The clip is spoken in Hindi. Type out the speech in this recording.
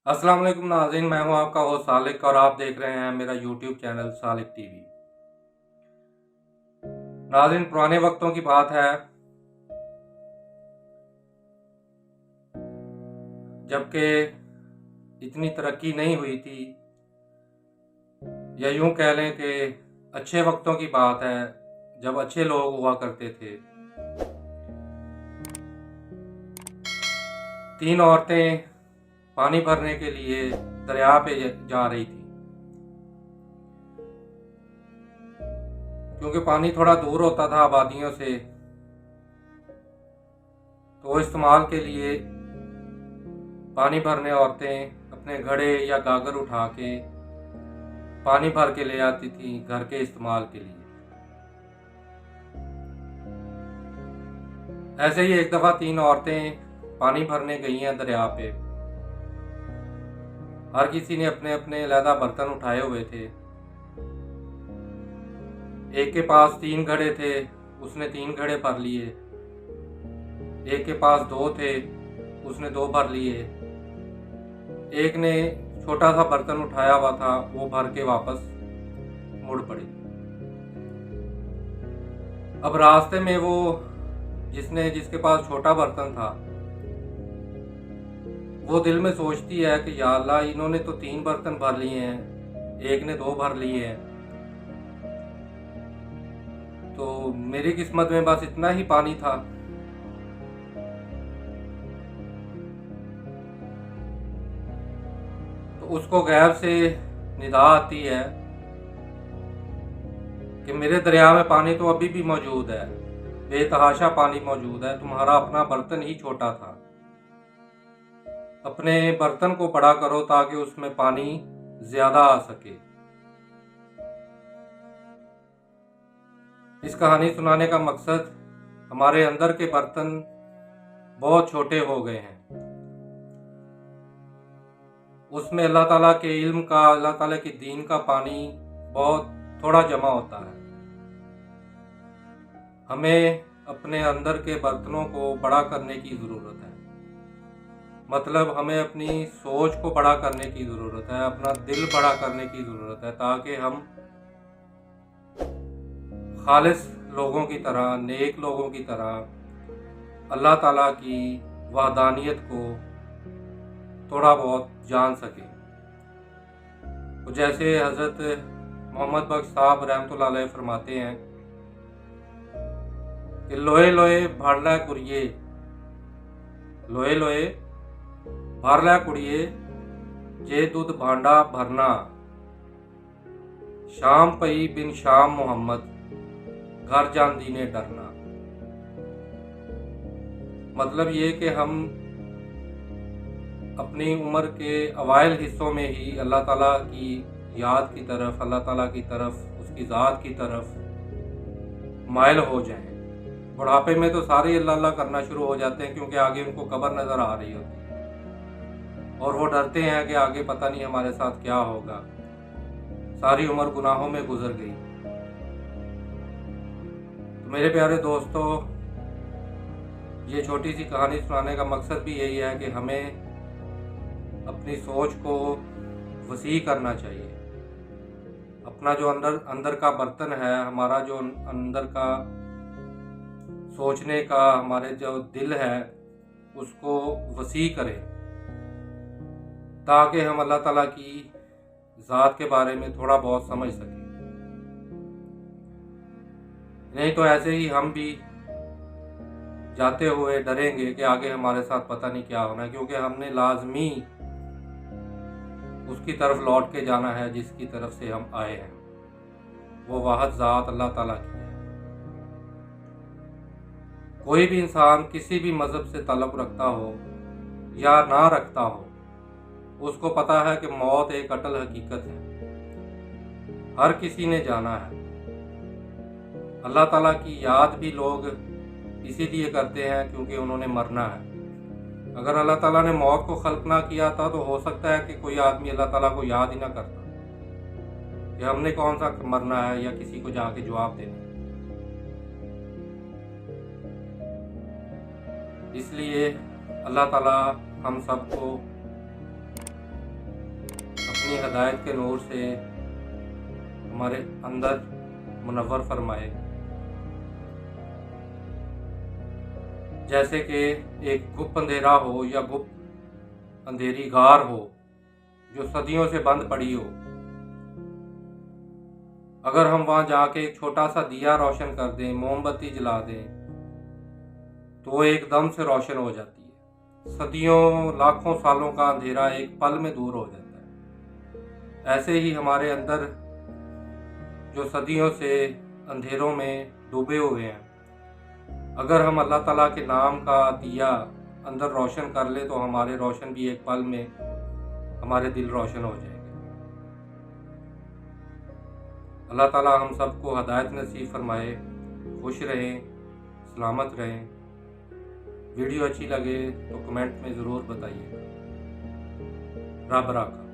अस्सलाम वालेकुम नाज़रीन, मैं हूं आपका होस्ट सालिक और आप देख रहे हैं मेरा यूट्यूब चैनल सालिक टीवी। नाज़रीन, पुराने वक्तों की बात है जबकि इतनी तरक्की नहीं हुई थी, या यूं कह लें कि अच्छे वक्तों की बात है जब अच्छे लोग हुआ करते थे। तीन औरतें पानी भरने के लिए दरिया पे जा रही थी, क्योंकि पानी थोड़ा दूर होता था आबादियों से, तो वो इस्तेमाल के लिए पानी भरने औरतें अपने घड़े या गागर उठा के पानी भर के ले आती थी घर के इस्तेमाल के लिए। ऐसे ही एक दफ़ा तीन औरतें पानी भरने गई हैं दरिया पे। हर किसी ने अपने अपने अलहदा बर्तन उठाए हुए थे। एक के पास तीन घड़े थे, उसने तीन घड़े भर लिए। एक के पास दो थे, उसने दो भर लिए। एक ने छोटा सा बर्तन उठाया हुआ था, वो भर के वापस मुड़ पड़ी। अब रास्ते में वो जिसके पास छोटा बर्तन था, वो दिल में सोचती है कि या अल्लाह, इन्होंने तो तीन बर्तन भर लिए हैं, एक ने दो भर लिए हैं, तो मेरी किस्मत में बस इतना ही पानी था। तो उसको गैब से निदा आती है कि मेरे दरिया में पानी तो अभी भी मौजूद है, बेतहाशा पानी मौजूद है, तुम्हारा अपना बर्तन ही छोटा था। अपने बर्तन को बड़ा करो ताकि उसमें पानी ज्यादा आ सके। इस कहानी सुनाने का मकसद, हमारे अंदर के बर्तन बहुत छोटे हो गए हैं, उसमें अल्लाह ताला के इल्म का, अल्लाह ताला के दीन का पानी बहुत थोड़ा जमा होता है। हमें अपने अंदर के बर्तनों को बड़ा करने की ज़रूरत है। मतलब हमें अपनी सोच को बड़ा करने की ज़रूरत है, अपना दिल बड़ा करने की ज़रूरत है, ताकि हम खालिस लोगों की तरह, नेक लोगों की तरह अल्लाह ताला की वहदानियत को थोड़ा बहुत जान सकें। तो जैसे हज़रत मोहम्मद बख्श साहब रहमतुल्लाह अलैह फरमाते हैं कि लोए लोए भरला कुड़िए, लोए लोए भरला कुड़िए, जे दूध भांडा भरना, शाम पई बिन शाम मोहम्मद, घर जांदी ने डरना। मतलब ये कि हम अपनी उम्र के अवाइल हिस्सों में ही अल्लाह ताला की याद की तरफ, अल्लाह ताला की तरफ, उसकी ज़ात की तरफ माइल हो जाएं। बुढ़ापे में तो सारे अल्लाह अल्लाह करना शुरू हो जाते हैं, क्योंकि आगे उनको कब्र नज़र आ रही होती है और वो डरते हैं कि आगे पता नहीं हमारे साथ क्या होगा। सारी उम्र गुनाहों में गुजर गई। तो मेरे प्यारे दोस्तों, ये छोटी सी कहानी सुनाने का मकसद भी यही है कि हमें अपनी सोच को वसी करना चाहिए। अपना जो अंदर का बर्तन है, हमारा जो अंदर का सोचने का, हमारे जो दिल है, उसको वसी करें, ताकि हम अल्लाह ताला की ज़ात के बारे में थोड़ा बहुत समझ सकें। नहीं तो ऐसे ही हम भी जाते हुए डरेंगे कि आगे हमारे साथ पता नहीं क्या होना है, क्योंकि हमने लाजमी उसकी तरफ लौट के जाना है जिसकी तरफ से हम आए हैं। वो वाहिद ज़ात अल्लाह ताला की है। कोई भी इंसान किसी भी मज़हब से ताल्लुक़ रखता हो या ना रखता हो, उसको पता है कि मौत एक अटल हकीकत है, हर किसी ने जाना है। अल्लाह ताला की याद भी लोग इसीलिए करते हैं क्योंकि उन्होंने मरना है। अगर अल्लाह ताला ने मौत को खल्क ना किया था, तो हो सकता है कि कोई आदमी अल्लाह ताला को याद ही ना करता कि हमने कौन सा मरना है या किसी को जाके जवाब देना है। इसलिए अल्लाह ताला हम सबको अपनी हदायत के नूर से हमारे अंदर मुनव्वर फरमाए। जैसे कि एक गुप्त अंधेरा हो या गुप्त अंधेरी गार हो जो सदियों से बंद पड़ी हो, अगर हम वहां जाके एक छोटा सा दिया रोशन कर दें, मोमबत्ती जला दें, तो वो एकदम से रोशन हो जाती है। सदियों लाखों सालों का अंधेरा एक पल में दूर हो जाता है। ऐसे ही हमारे अंदर जो सदियों से अंधेरों में डूबे हुए हैं, अगर हम अल्लाह ताला के नाम का दिया अंदर रोशन कर ले तो हमारे रोशन भी एक पल में हमारे दिल रोशन हो जाएंगे। अल्लाह ताला हम सबको हदायत नसीब फरमाए। खुश रहें, सलामत रहें। वीडियो अच्छी लगे तो कमेंट में ज़रूर बताइए। रब राखा।